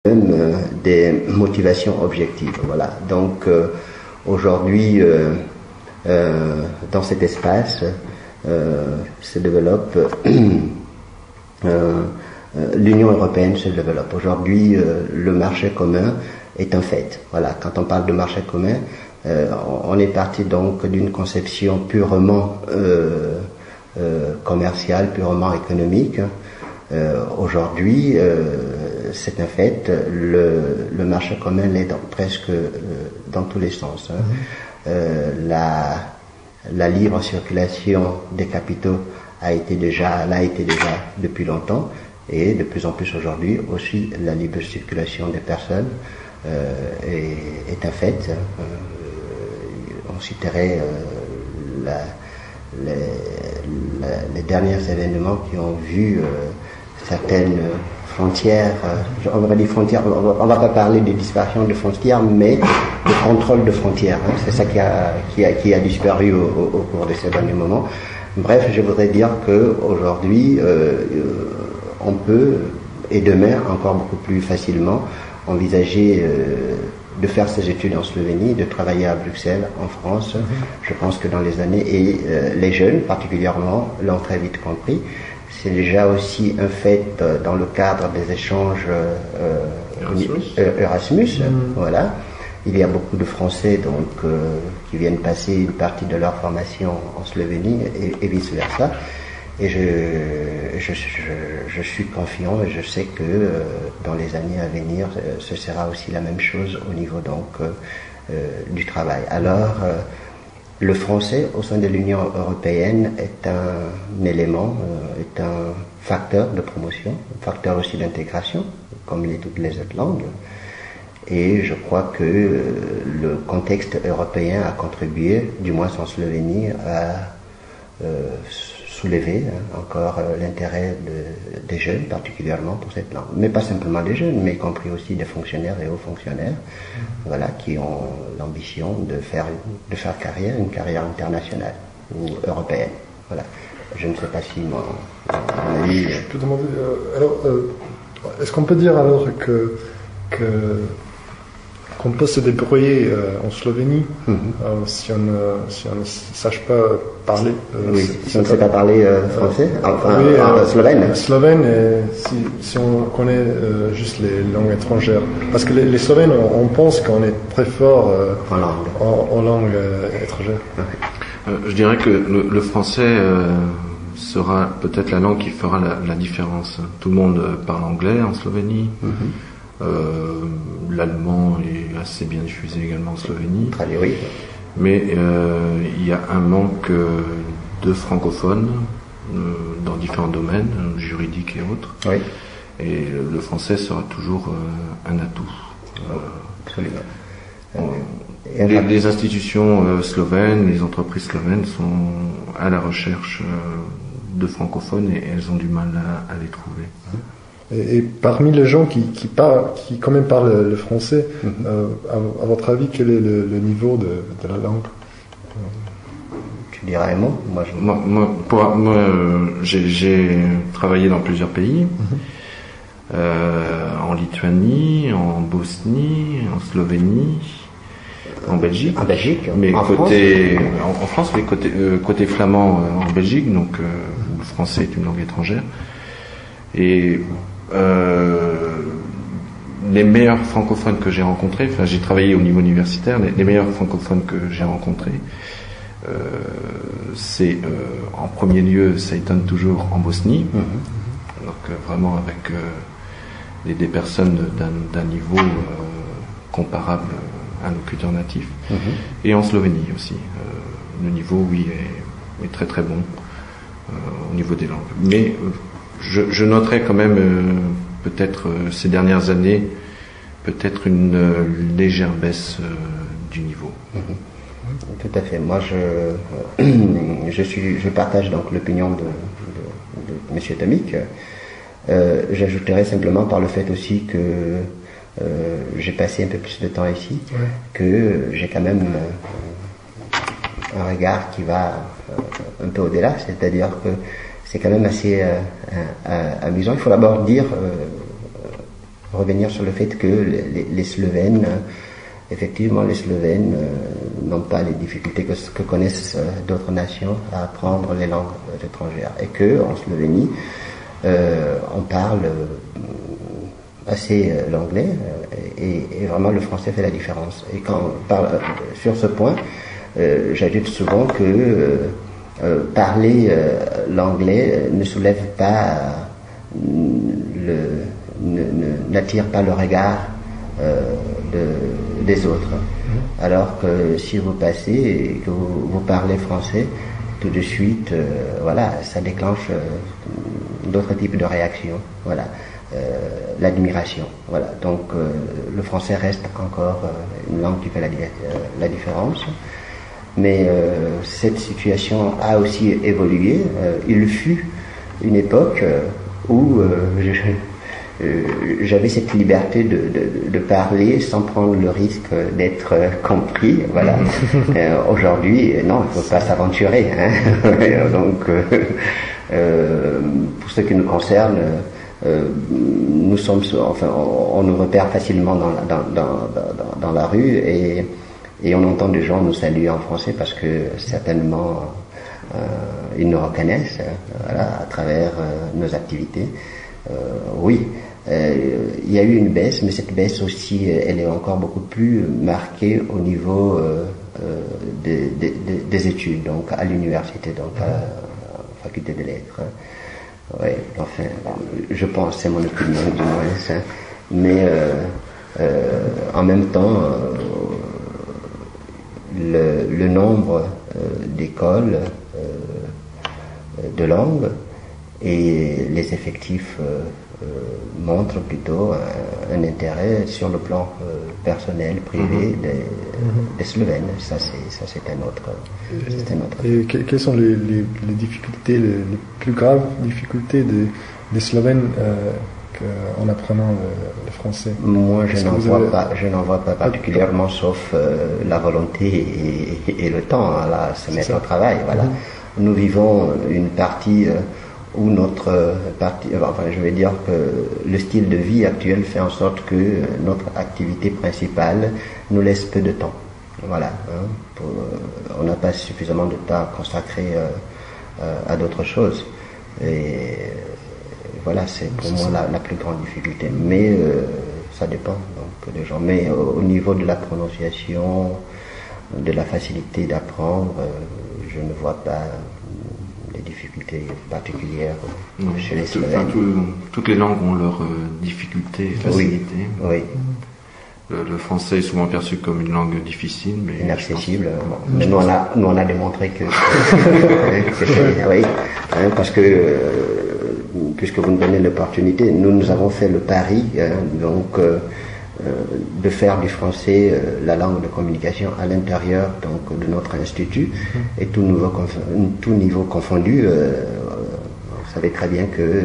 même des motivations objectives. Voilà. Donc aujourd'hui, dans cet espace, se développe l'Union européenne se développe. Aujourd'hui, le marché commun est un fait. Voilà. Quand on parle de marché commun, on est parti donc d'une conception purement commerciale, purement économique. Aujourd'hui, c'est un fait, le marché commun l'est presque dans tous les sens. La libre circulation des capitaux l'a été déjà depuis longtemps, et de plus en plus aujourd'hui aussi la libre circulation des personnes est un fait. On citerait les derniers événements qui ont vu certaines frontières, on va dire frontières, on va pas parler de disparition de frontières, mais de contrôle de frontières. C'est ça qui a disparu au cours de ces derniers moments. Bref, je voudrais dire qu'aujourd'hui, on peut, et demain encore beaucoup plus facilement, envisager de faire ses études en Slovénie, de travailler à Bruxelles, en France. Je pense que dans les années, et les jeunes particulièrement l'ont très vite compris. C'est déjà aussi un fait dans le cadre des échanges Erasmus. Voilà. Il y a beaucoup de Français donc qui viennent passer une partie de leur formation en Slovénie et vice versa. Et je suis confiant et je sais que dans les années à venir, ce sera aussi la même chose au niveau donc du travail. Alors, le français au sein de l'Union européenne est un élément, est un facteur de promotion, un facteur aussi d'intégration, comme toutes les autres langues. Et je crois que le contexte européen a contribué, du moins en Slovénie, à soulever encore l'intérêt des jeunes, particulièrement pour cette langue. Mais pas simplement des jeunes, mais y compris aussi des fonctionnaires et hauts fonctionnaires, voilà, qui ont l'ambition de faire carrière, une carrière internationale ou européenne. Voilà. Je ne sais pas si mon avis... Je peux demander... est-ce qu'on peut dire alors qu'on peut se débrouiller en Slovénie si on ne sache pas parler oui, si on ne sait pas parler français, slovène, si on connaît juste les langues étrangères, parce que les Slovènes, on pense qu'on est très fort en langue étrangère. Je dirais que le français sera peut-être la langue qui fera la différence. Tout le monde parle anglais en Slovénie. L'allemand est assez bien diffusé également en Slovénie. Oui. Mais il y a un manque de francophones dans différents domaines, juridiques et autres. Oui. Et le français sera toujours un atout. Absolument. Les institutions slovènes, les entreprises slovènes sont à la recherche de francophones et elles ont du mal à les trouver. Et parmi les gens qui quand même parlent le français, à votre avis, quel est le niveau de la langue? Tu dirais un mot? Moi, j'ai travaillé dans plusieurs pays, en Lituanie, en Bosnie, en Slovénie, en Belgique. En Belgique, mais en France, mais côté flamand en Belgique, donc où le français est une langue étrangère. Et les meilleurs francophones que j'ai rencontrés, enfin j'ai travaillé au niveau universitaire, les meilleurs francophones que j'ai rencontrés, c'est en premier lieu, ça étonne toujours, en Bosnie, donc vraiment avec des personnes d'un niveau comparable à un locuteur natif, et en Slovénie aussi, le niveau oui est très très bon au niveau des langues. Mais je noterais quand même peut-être ces dernières années peut-être une légère baisse du niveau. Tout à fait. Moi, je partage donc l'opinion de M. Tomic. J'ajouterais simplement par le fait aussi que j'ai passé un peu plus de temps ici, que j'ai quand même un regard qui va un peu au-delà, c'est-à-dire que c'est quand même assez amusant. Il faut d'abord dire revenir sur le fait que les Slovènes, effectivement, les Slovènes n'ont pas les difficultés que connaissent d'autres nations à apprendre les langues étrangères, et que en Slovénie, on parle assez l'anglais, et vraiment le français fait la différence. Et quand on parle sur ce point, j'ajoute souvent que parler l'anglais ne soulève pas n'attire pas le regard des autres. Alors que si vous passez et que vous parlez français, tout de suite, voilà, ça déclenche d'autres types de réactions. Voilà, l'admiration. Voilà, donc le français reste encore une langue qui fait la différence. Mais cette situation a aussi évolué. Il fut une époque où j'avais cette liberté de parler sans prendre le risque d'être compris. Voilà. Aujourd'hui, non, il ne faut pas s'aventurer. Hein. Donc, pour ce qui nous concerne, nous sommes, enfin, on nous repère facilement dans la rue, et on entend des gens nous saluer en français parce que certainement ils nous reconnaissent, voilà, à travers nos activités. Oui, il y a eu une baisse, mais cette baisse aussi, elle est encore beaucoup plus marquée au niveau des études, donc à l'université, donc à la faculté des lettres. Oui, enfin, je pense, c'est mon opinion du moins, hein, mais en même temps, le nombre d'écoles de langue et les effectifs montrent plutôt un intérêt sur le plan personnel, privé des Slovènes. Ça c'est un autre. Et quelles sont les difficultés, les plus graves difficultés des Slovènes en apprenant le français? Moi, je n'en vois pas particulièrement, sauf la volonté et le temps à se mettre au travail. Voilà. Nous vivons une partie où notre partie, enfin, je vais dire que le style de vie actuel fait en sorte que notre activité principale nous laisse peu de temps. Voilà. Hein, on n'a pas suffisamment de temps consacré à d'autres choses. Et voilà, c'est pour moi la plus grande difficulté. Mais ça dépend donc des gens. Mais au niveau de la prononciation, de la facilité d'apprendre, je ne vois pas des difficultés particulières chez les Slovènes. Toutes les langues ont leurs difficultés et facilités. Oui. Le français est souvent perçu comme une langue difficile, mais inaccessible. Nous on a démontré que, oui, hein, parce que puisque vous nous donnez l'opportunité, nous avons fait le pari, donc de faire du français la langue de communication à l'intérieur donc de notre institut, et tout niveau confondu. Vous savez très bien que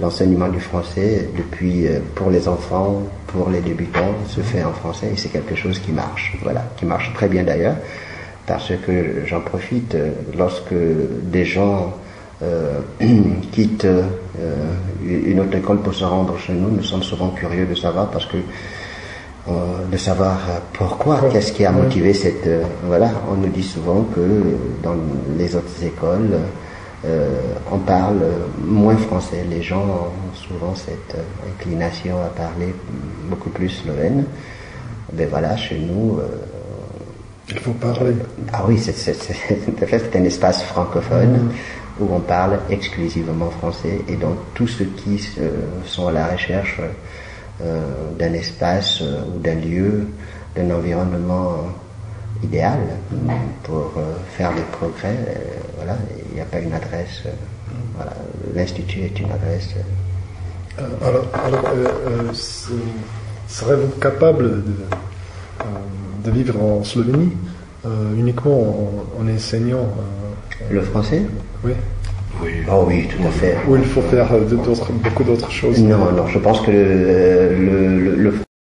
l'enseignement du français, depuis pour les enfants, pour les débutants, se fait en français, et c'est quelque chose qui marche. Voilà, qui marche très bien d'ailleurs, parce que j'en profite lorsque des gens quittent une autre école pour se rendre chez nous. Nous sommes souvent curieux de savoir, parce que de savoir pourquoi, qu'est-ce qui a motivé cette. Voilà, on nous dit souvent que dans les autres écoles, on parle moins français. Les gens ont souvent cette inclination à parler beaucoup plus slovène. Mais voilà, chez nous. Il faut parler. Ah oui, c'est un espace francophone où on parle exclusivement français, et donc tous ceux qui sont à la recherche d'un espace ou d'un lieu, d'un environnement idéal pour faire des progrès, voilà, il n'y a pas une adresse. Voilà, l'Institut est une adresse. Serez-vous capable de vivre en Slovénie uniquement en enseignant le français? Oui. Oui. Oh oui, tout à fait. Ou il faut faire beaucoup d'autres choses? Non, je pense que le